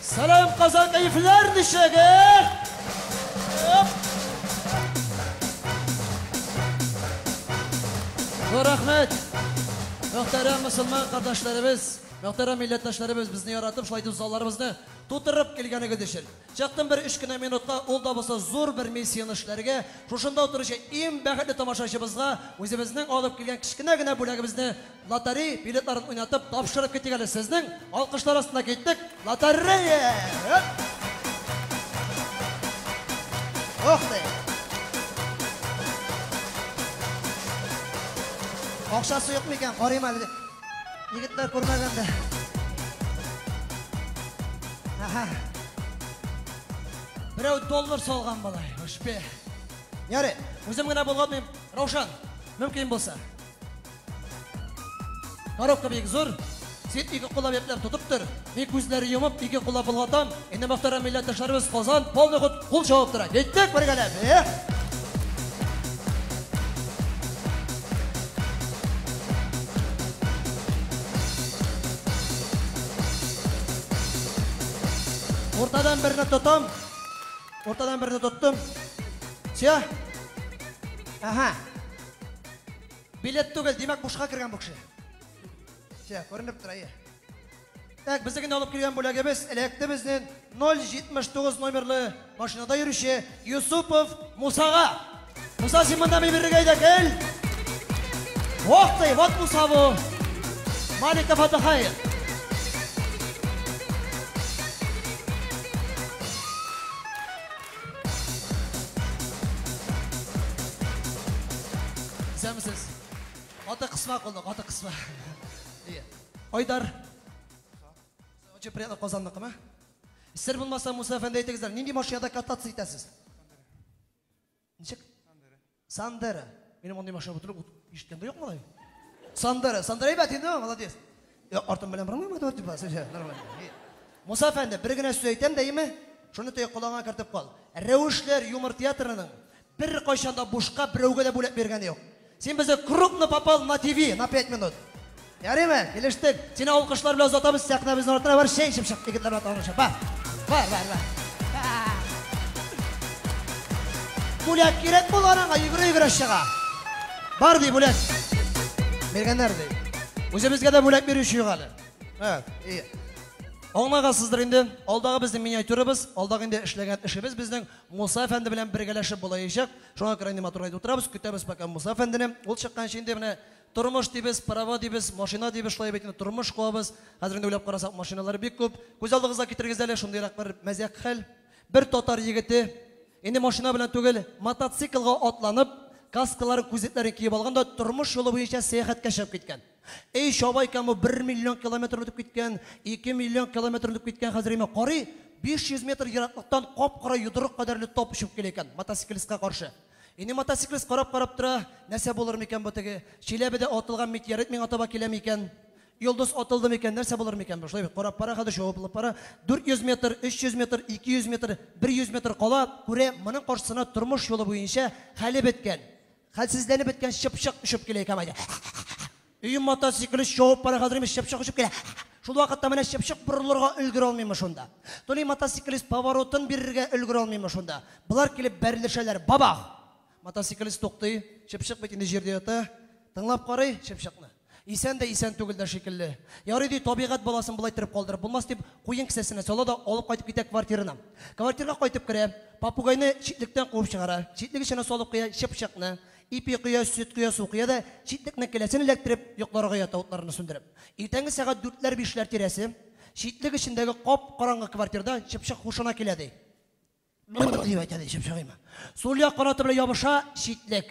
Salam Kazan keyifler dişege. Rahmet. Muhterem Müslüman kardeşlerimiz, muhterem millettaşlarımız bizni yaratıp şulaydı uzallarımızı tutturup gelgeni gidişir. Çaktım bir 3 minutda ol da bolsa zor bir misyon işlerge, şuşunda oturuşu en bäxetli tamaşaçımızga özümüzden alıp kelgen kichkina bölегimizni lotereya biletlerini oynatıp tapşırıp ketdik. Sizning alqışlar ostida ketdik. Lotereya. Oqdi. Akşası yok mu iken? Qarayım hali. Yigitler ko'rmaganda. Aha. Birov dollar solgan bolay. Hoş be. Yari, o'zim gina bo'lganmen. Ravshan, mumkin bo'lsa. Qarabqa bek zo'r. Sen ikki qo'lab yaplar tutibdir. Men ko'zlari yumib ikki qo'lab bo'lgatam. Endi muhtaram millatdoshlarimiz Qozon polni qo'l chavab turadi. Ketdik birgalab. Ortadan birini tutum. Ortadan birini tuttum. Siyah. Aha. Bilet tugul demek boşqa kirgan bu kishi. Siyah ko'rinib turadi. Tak bizga olib kirgan bo'lagimiz elektimizning 079 nomerli mashinada yurishi Yusupov Musaga. Musa Simondan birga kel. Vaqti vaqt Musa bu. Malika Fatahayr. Misiniz? Ota qisma qo'lda, ota qisma. Oydar. O'cha priятно Qozonniqmi? Sir bo'lmasa Musa efendi aytingizlar, nima mashinada kattatsiz aytasiz? Nechik? Sandera. Meni bunday mashina o'tirib eshitganda yo'qmi ular? Sandera, Sandera aytdingmi? Молодец. Yo'q, ortim bilan birmi? To'g'ri debasiz. Normal. Musa efendi, birgina so'z aytam deymi? Shuni to'y qulog'iga kiritib qol. Ravishlar yumor teatrining bir qo'shanda boshqa birovga da bo'lib bergani yo'q. Sen bize крупно попал на ТВ на 5 минут. Yaraymi? Kelishdik. Seni alqishlar bilan uzatamiz. Saqna bizning ortida var şey shimshiq yigitlarni tanishib. Var. Bo'lak kerak bo'lganiga yugura aşağı. Bar dey bo'lak. Berganlar dey. O'zimizga da bo'lak berish yo'q hali. Evet, iyi. Anlagasızdır indi. Aldağı bizim minyatürümüz, aldağı indi işleyen işimiz bizden Musa Efendi bilen birleşip bulayacak. Şu an animatorayda oturabız, kütübüz bakan Musa Efendi'nin. Ol çıkan şimdi bine turmuş dibiz, parava dibiz, maşina dibiz, şulay betini turmuş koyabız. Hazırında uylap qarasak maşinaları bek köp. Göz aldığınızda getirgizlerle şundayrak bir mezyak hal. Bir totar yigiti. Indi maşina bilen tugel mototsiklga atlanıp, kaskaları, kuzetleri kiyip alganda turmuş yolu boyunca seyahatga çıkıp gitken. Ey şabaykan bu 1 milyon kilometre ötüp gitken, 2 milyon kilometre ötüp gitken hazır ime qari 500 metr yiraklıktan qop-qara yuduruk kadarlı top uçup geleken motosiklistka karşı. Endi motosiklis qarab tura, näse bolur mikan bu tege? Çilebede atılgan meteorit men ataba kelemikan? Yıldız atıldı mikan? Нәрсе bolur mikan bu? Şulay qarab para hada şoğuplıp para 400 metr, 300 metr, 200 metr, 100 metr qala көре мұның qarşısına turmuş yolu boyunca halib etken. Halsizlenip etken şıpşık uçup geleken ayda. Үйім мотоциклist шоуып бара қалдырмыз, шапшақ ұшып келе. Шул вақытта міне шапшақ бұрылырға үлгір алмаймы шонда. Толи мотоциклист поворотын берерге үлгір алмаймы шонда. Бұлар келіп бәрілішелер бабақ. Мотоциклист тоқтай, шапшақ бетінде жерде ата, тыңлап қарай шапшақны. Исән де исән төгілді шекілі. Ярыды табиғат баласын бұлай тұрып қалдырып. Болмас деп қойын кісесіне сола да алып қайтып кете квартирына. Квартираға қайтып кіре, папугайны шитліктен қуып шығара. Шитлігі шына солып қия шапшақны. İpi kıya, süt kıya, su kıya da şiitlik kelesini elektirip yoklara kıya tavuklarını sündürüp. İrtengi saat 4'ler 5'ler teresi şiitlik içindeki kop karanlık kvartirda şıpşak huşuna keledi. Şıpşak ima. Sol yak kanatı bile yabışa şiitlik.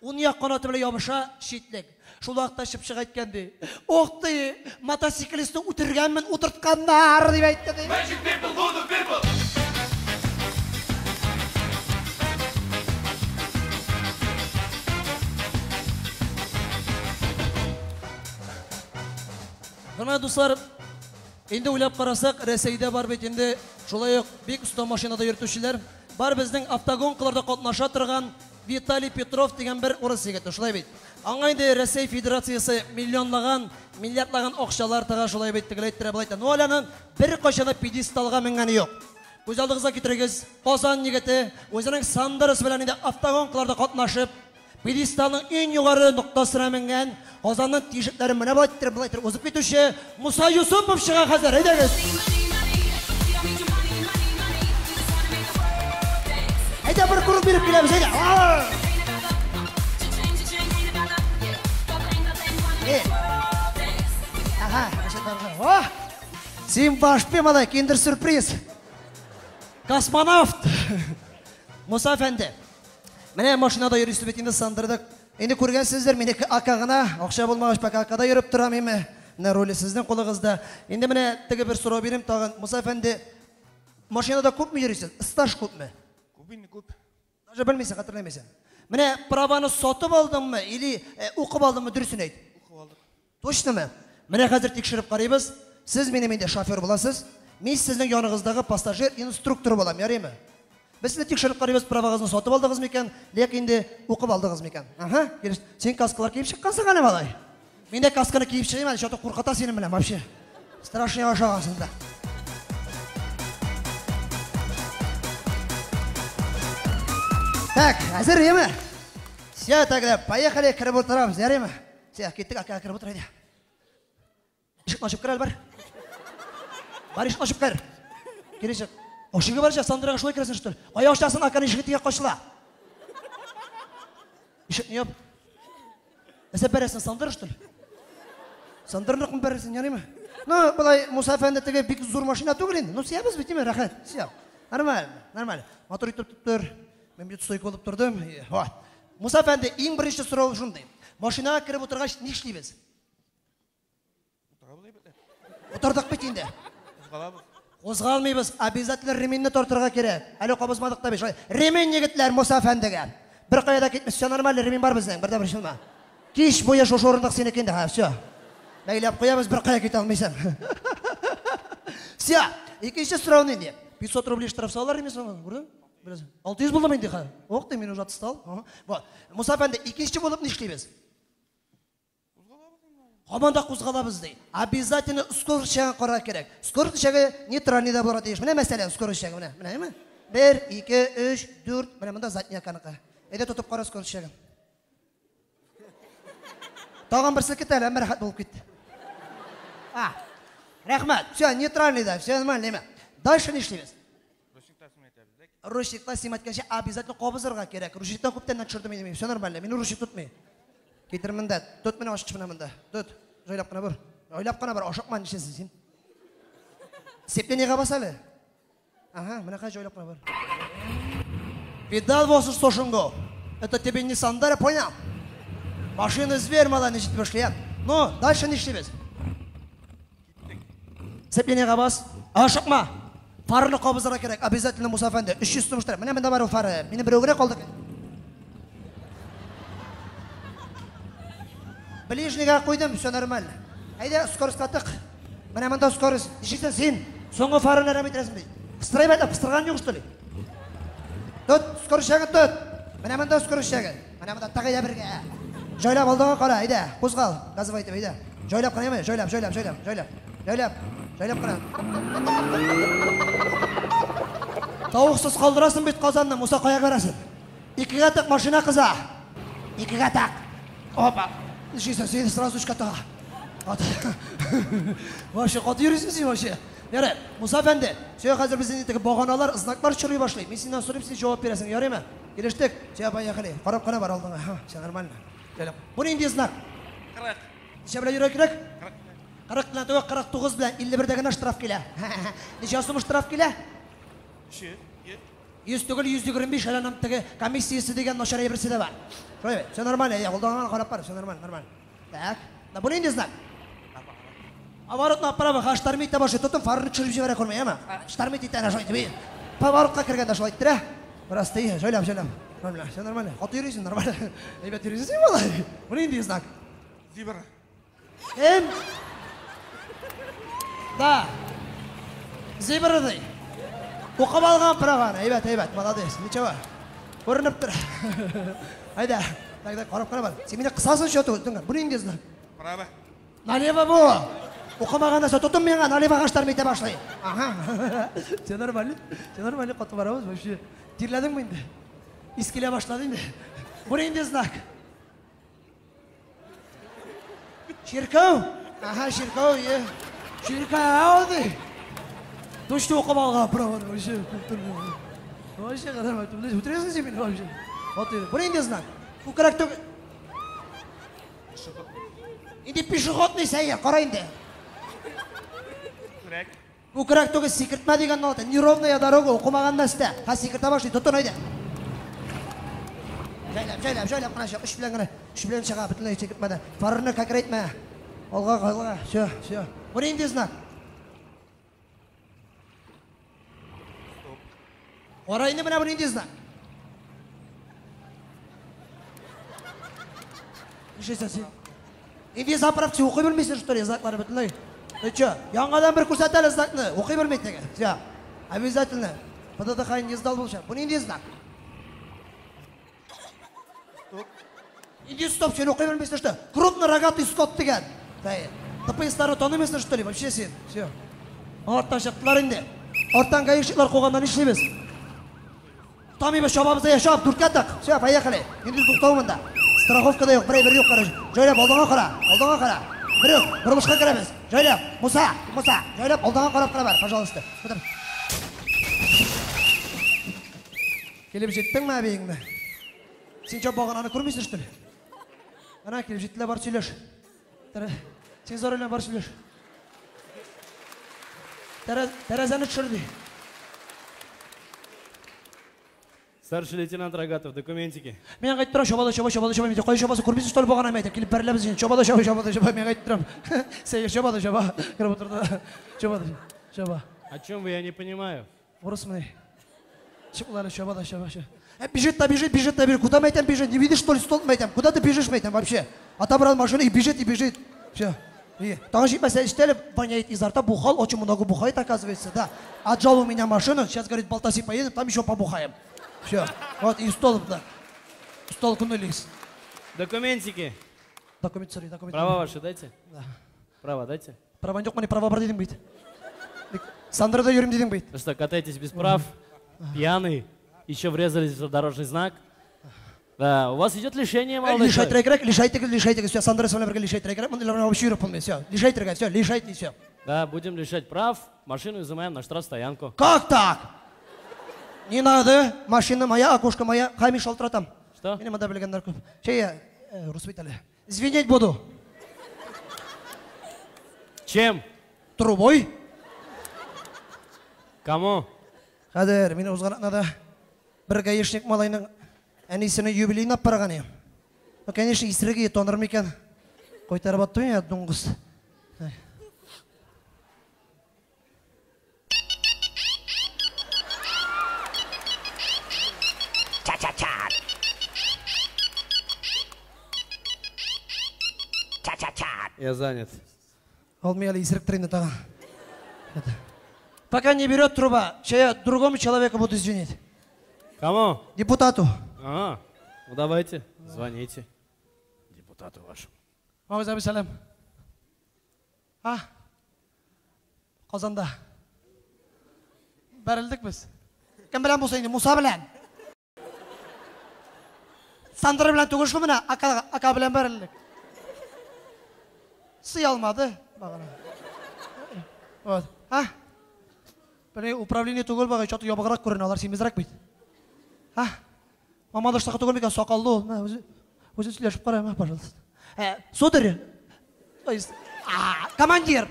Un yak kanatı bile yabışa şiitlik. Şul vaqtda şıpşak aytkendi. Oqti, motosiklisti utirganmen utirtkanlar deb aytdi. Magic people, who the people? Hürmetli dostlar, endi uylap qarasak, Rəseydə var betində şulay bek usta maşinada yürütüşçülər бар bizning avtogonkalarda qatnaşa turgan Vitaliy Petrov degan bir o'ris yigit. Shulay bit. Аңайды Ресей Федерациясы миллионлаған, миллиардлаган акчалар тага шулай беттигеләйттер булайта. Ну аланың бер качаны пьедесталга менгәне юк. Күз алдыгызга китерегез. Казан егете үзенең Сандырыс белән инде автогонкаларда катнашып, пьедесталның иң югары ноктасына менгән, Казанның тишекләрен менә булайттыр узып китүче Муса Юсупов чыга хәзер. Әйдәгез. Әйдә бер курып биреп киләбез, әйдә. Ага, о! Син башпы малай, киндер-сюрприз. Космонавт. Муса әфәнде. Менә машинада йөрисез бит инде Сандырдык. Инде күргәнсездер, минеке ака гына, акча булмагач пока акада йөреп торам име. Менә роле сезнең кулыгызда. Инде менә теге бер сорау бирим тагын. Муса әфәнде, машинада күпме йөрисез? Стаж күпме? Күп. Даже белмисең, хәтерләмисең. Менә праваны сатып алдыңмы или укып алдыңмы, дөресен әйт. Укып алдык. Точнымы? Менә хәзер тикшереп карыйбыз. Сез минем инде шофер буласыз. Мин сезнең яныгыздагы пассажир инструктор булам, ярыймы? Без сезне тикшереп карыйбыз, правагызны сатып алдыгызмы икән, ләкин инде укып алдыгызмы икән? Ага, килеш. Син каскалар киеп чыккансың аны малай. Мин дә касканы киеп чыгыйм, әле шата куркыта сине белән вообще. Страшный ашагансың да. Так, хәзер яме. Все, тогда поехали, киреп утырабыз, ярыймы? Все, киттек, ака киреп утыр иде. Ишекне ачып кер, бар. Бар, ишекне ачып кер. Кирешек. Ошыгы барча, Сандрага шулай кересен, что ли? Кая ачасың, аканы ишеге тигә качыла. Ишекне яп. Эсеп бересен, Сандыр, что ли? Сандырныкмы бересен, ярыймы? Ну, былай Муса әфәнде теге бик зур машина түгел инде. Ну, сиябыз бит, рәхәт. Сияп. Нормально. Мотор итеп тор. Мен бит стойка булып тордым. Вот. Муса әфәнде, иң беренче сорау шундый. Машинага кирип утыргач ни эшлибез? Утырдык бит инде. Кузгалмыйбыз, обязательно ременьне тартырга кирәк. Әле кабызмадык та бит. Ремень егетләр Муса әфәндегә. Бер кая китмәс, все нормально, ремень бар безнең, бердә бер шулма. Кич буе шушы урындык синеке инде, ха, все. Бәйләп куябыз, бер кая китә алмыйсың. Все, икенче сорау нинди? 500 рублей штраф салалар име соң, күрдең? 600 булдымы инде ха? Ох, мен уже отстал. Вот. Муса әфәнде, икенче булып ни эшлибез? Команда кузгалабыз ди. Обязательно скорость чагын карар керек. Скорость чагы нейтральныйда булат диш. Менә мәсәлән, скорость чагы менә. Менәме? 1, 2, 3, 4. Менә монда задняя каныкы. Әйдә тотып кара скорость чагын. Тагын бер секет әле, рәхәт булып китте. Рәхмәт. Все, нейтральныйда, все нормально. Дальше ни эшлибез? Ручникта симатканчы обязательно кабызырга керек. Ручниктан күптән төшердем инде. Все нормально. Мин ручник тутмый. Китер монда. Тот менә ашык менә монда. Тот. Җайлап кына бер. Җайлап кына бер ашыкман нишесен син. Сеплениягә бас әле. Ага, менә кай җайлап кына бер. Педаль восуш сошунго. Это тебе не Сандара, понял? Машина зверь мала ничек пошли. Ну, дальше ни эшлибез? Сеплениягә бас. Ашыкма. Фарны кабызырга керек. Обязательно Муса әфәнде. 300 сум штраф. Менә монда бар ул фары. Мине берәүгә калды. Ближнего куйдым, все нормально. Әйдә, скорость катык. Менә монда скорость. Ишетсең син, соңгы фараны рәхмәт итәсең бит. Кыстырайып әйтә, кыстырган юк, что ли? Тот, скорость чагы тот. Менә монда скорость чагы. Менә монда тагыда бергә. Җайлап алдыга кара, әйдә, кузгал. Газып әйтеп, әйдә. Җайлап кына, җайлап. Җайлап кына. Тавыксыз калдырасың бит Казанны, Муса кая барасың? Икегә так машина кыза. Икегә так. Опа. Нишесен син сразу шката. Вообще кат йөрисең син вообще. Ярый, Муса әфәнде, сиңа хәзер безнең теге баганалар, знаклар чырый башлый. Мин синнән сорыйм, син җавап бирәсең, ярыймы? Килештек. Сиңа поехали. Карап кына бар алдыңа. Ха, все нормально. Келеп. Бу нинди знак? 40. Ничә белән йөрәк кирәк? 40 белән түгел, 49 белән 51 дә штраф килә. Ничә сум штраф килә? 100 түгел 125 әле теге комиссиясы дигән начар берсе дә бар. Шулай, все нормально. Я алдыңа карап бар, все нормально. Так. Да бу нинди знак? Поворот направо, ха штормит та башы, тотын фарны чырып җибәрә күрмәй, әмма. Штормит итә ана шулай. Поворотка кергәндә шулай иттер. Раз ты, җайлап. Нормально, все нормально. Хат йөрисең, нормально. Әйбәт йөрисең, малай. Бу нинди знак? Зибра. Да. Зибра ди. Укып алган праваны. Әйбәт, молодец. Ничего. Күренеп тор. Айда. Дай, қарап қара бар. Сен мені қысасың шөті. Бұны енді знак. Право. Налево бұл. Оқымағанда со тұтым менға налево ағаштар мете башлай. Ага. Сен нормально қоты барамыз. Вообще. Терләдің бі енді? Искеле башлады енді. Бұны енді знак. Шеркау. Ага, шеркау, е. Шеркау, де. Дошты оқымалға, право. Вообще, қадарма. Өтіресің сен мені, вообще. Бұны енді знак. Көкірек төк... Енді пешеходный сәйе, қара енді. Көкірек төгі секіртма деген налды. Неровная дорога оқымағанда істі. Ха, секірта башты, тұттын ойды. Жайлап, қана шық, үш білен шыға, бүтінлей секіртмады. Фарырны кәкірейтмә. Олға, все. Бұны енді знак. Орайны мына бұны енді знак. Енді заправцы оқи білмейсің, что ли, знаклары бүтінлей. Че, яңадан бір көрсәтәлі знакны, оқи білмейді неге. Все, обязательно. ПДД қайын ездал болша. Бұны енді знак. Енді стоп, сен оқи білмейсің, что? Крупный рогатый скот деген. ТПС-тары танымайсың, что ли, вообще сен. Все. Ортан шықтылар енді. Ортан гаишиклар қоғандан ішлемес. Тамибі шабабызда яшап, дүркеттік. Все, поехали. Енді тұқтауымында. Страховкада жоқ, бір жоқ қара. Жайлап, алдыңа қара. Бір жоқ, бұрылышқа кіреміз. Жайлап, Мұса. Жайлап, алдыңа қарап қара бар, пожалуйста. Келіп жеттің ма әбейіңді? Сен чап бағананы көрмейсің, что ли? Ана, келіп жеттілі бар сөйлеш. Сен зорайлан бар сөйлеш. Тәрәзәні түшірді. Старший лейтенант Рогатов, документики. Мен қайт тұрам, шобада, мен қой шобасы көрмейсің, что ли бағана мәйді. Келіп бәрілі біз шобада, мен қайт тұрам. Сәйір, шобада, кіріп отырды. Шоба. О чем вы, я не понимаю. Орыс міне. Шоба. Бежит, куда мы этим бежит? Не видишь, что ли, стол мы этим? Куда ты бежишь мы этим вообще? Отобрал машину и бежит. Все. Таңжи мәселе істелі, воняет изо рта, бухал, очень много бухает, оказывается, да. Отжал у меня машину, сейчас, говорит, Балтаси поедем, там еще побухаем. Все. Вот, и стол, да. Стол кунулись. Документики. Документ. Права ваши дайте? Да. Права дайте? Права жоқ, мені права бар дедің бейді. Сандрада юрим дедің бейді. Вы что, катаетесь без прав? Пьяный? Еще врезались в дорожный знак? Да, у вас идет лишение, молодой человек. Лишайте, все, Сандра с вами лишайте, он вообще рупом, все, лишайте, все. Да, будем лишать прав, машину изымаем на штрафстоянку. Как так? Не надо, машина моя, окошко моя, хами шалтра там. Что? Меня надо были гандерку. Че я, Русвитали, извинять буду. Чем? Трубой. Кому? Кадер, меня узгана надо. Бір гаишник малайның әнесінің юбилейін ап барған ем. Конечно, исірге тоныр мекен. Қойтарып атты мен, дуңғыз. Я занят. Ол мейлі исірік тренді таған. Пока не берет труба, я другому человеку буду извинить. Кому? Депутату. Ну давайте, звоните депутату вашему. Мағыз сәлем. Қазанда. Бәрілдік біз. Кім білән болса енді, Мұса білән. Сандыры білән түгішкі міне, ака білән бәрілдік. Сый алмады. Вот. Бәне управление түгіл бағай, чаты ябығырақ көрін, алар семезірек бейді. Мамадыштақы түгіл бекен, соқалды ол. Өзін сөйлешіп қарай, пожалуйста. Сударь, то есть, командир.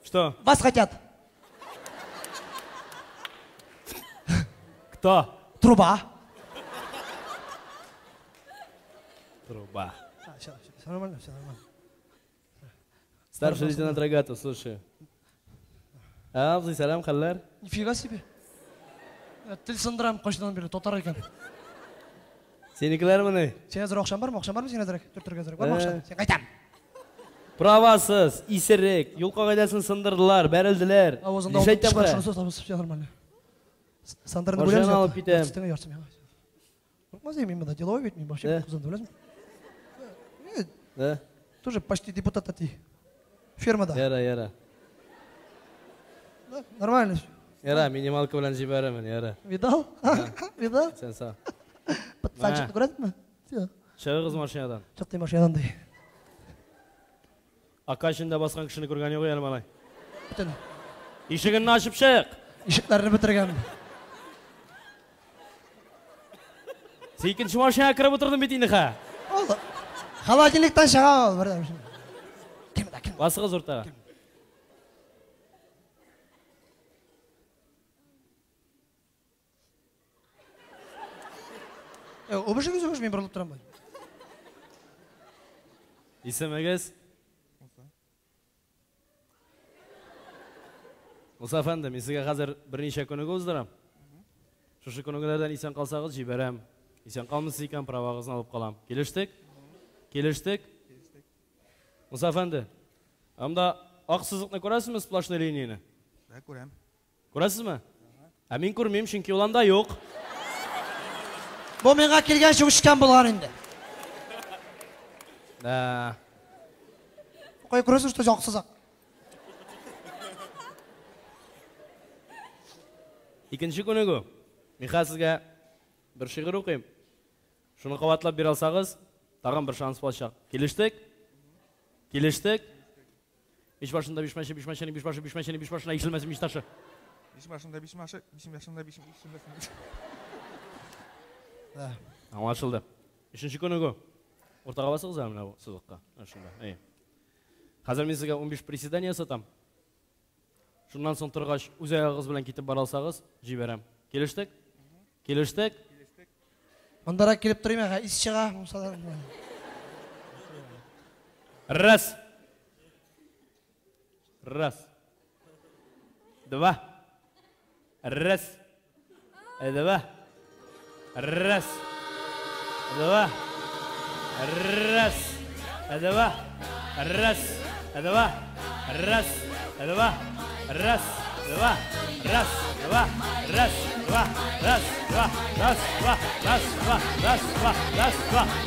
Что? Вас хотят. Кто? Труба. Труба. Все нормально. Старший лейтенант Рогатов, слушаю. Сәлем, қалар? Нифига себе. Тіл сындырам, қойшыдан бері, тотар екен. Сенікілер мұны? Сен әзір оқшан бар ма? Оқшан бар ма сен әзірек? Түр-түрге әзірек бар ма оқшан? Сен қайтам. Правасыз, исерек, юлқа қайдасын сындырдылар, бәрілділер. Лишайттен бұра. Все нормально. Сандырыны Машина бөлеміз. алып кетем. Қорқмас мен мында деловой бет мен вообще қызымды білесің. Да? Тоже почти депутат ти. Фермада. Яра. Да, нормально все. Яра, минималка bilan jibaraman, яра. Видал? Видал? Sen sağ. Подсанчик көресің ме? Все. Шығыз машинадан. Шықты машинадан дей. Ака ішінде басқан кішіні көрген жоқ әлі малай. Бүтін. Ишігін ашып шық. Ишіклерін бітірген. Сен екінші машинаға кіріп отырдың бетіңді қа. Олды. Холодильниктен шыға ол бірден. Кем. Басығыз ортаға. Обышыңыз мен бұрылып тұрам бай. İsminiz? Musa efendim, sizge hazır bir neçe күні көздірім. Шушы күнігілерден isen қалсағыз жіберем. Isen қалмыз екен правағызын алып қалам. Келіштік? Musa efendi, амда ақ сызықны көресіз ме сплошный линияны? Да, көрем. Көресіз ме? Мен көрмеймін, çünkü оланда жоқ. Бұл менға келген шығышқан болған енді. Да. Қой көресіз, что жоқсыз ақ. İkinci күнігі, мен сізге бір шиғыр оқиым. Шуны қабатлап бере алсаңыз, тағын бір шанс болашақ. Келіштік? Беш башында беш машина ешілмәсін беш ташы. Беш машында беш машы, беш. Аңлашылды. Үшінші күнігі, ортаға басыңыз әміна сызыққа. Қазір мен сізге 15 приседания сатам. Шуннан соң тұрғаш, өз аяғыңыз білен кетіп бара алсаңыз, жіберем. Келіштік? Ондара келіп тұрайым аға, ис шыға. Раз. Два. Раз. Два. Раз. Два. Раз. Два. Раз. Два. Раз. Два. Раз. Два. Раз. Два. Раз. Два. Раз. Два. Раз. Два. Раз. Два. Раз. Два. Раз. Два.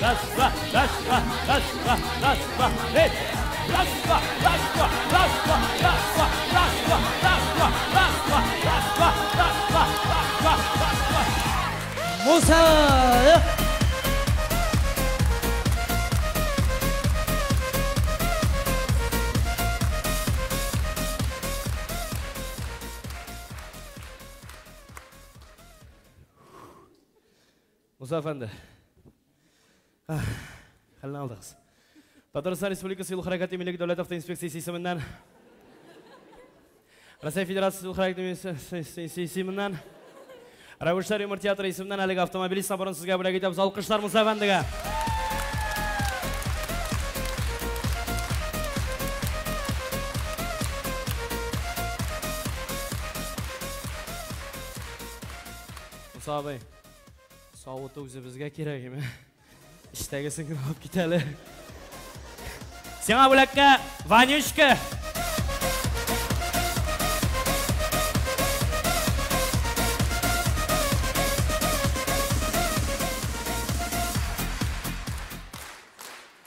Раз. Два. Раз. Два. Раз. Два. Раз. Два. Эй! Раз. Два. Раз. Два. Раз. Два. Раз. Два. Раз. Два. Раз. Два. Раз. Два. Раз. Два. Раз. Два. Раз. Два. Musa! Musa efendi. Halini aldınız. Tataristan Respublikası Yol Harekatı Milli Devlet Avtoinspeksiyasi isiminden Россия Federasyası Yol Harekatı Milli isiminden Ravuşlar Yumur Tiyatro isiminden Alik Avtomobilist Sabarın sizge bile gidip alkışlar Musa efendiga. Musa abi, sağlıkta bizge kerak mi? İştegisini alıp gidelim. Sana bulakka, Vanyushka.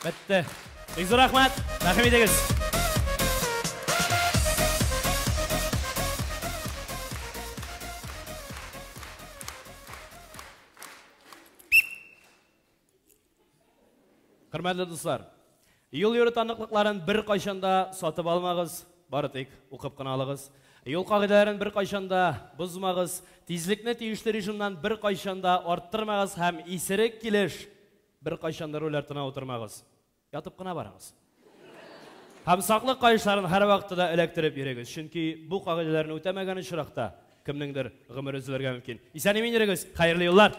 Bitti. Çok rahmat. Rahmet ediniz. Hürmetli dostlar, yol yürü tanıklıkların bir kaşanda satıp almağız, bari tek okuyup kına alığız. Yol kağıdların bir kaşanda bozmağız, tezlikni teyişli rejimden bir kaşanda arttırmağız, hem isirek geliş bir kaşanda rolertine oturmağız. Yatıp kına barağız. Hem saqlıq kayışların her vaxtıda elektirip yürüyüz. Çünkü bu kağıdların ötemegen şıraqta kimnindir gımır özülерге mümkün. İsen emin yürüyüz, hayırlı yollar.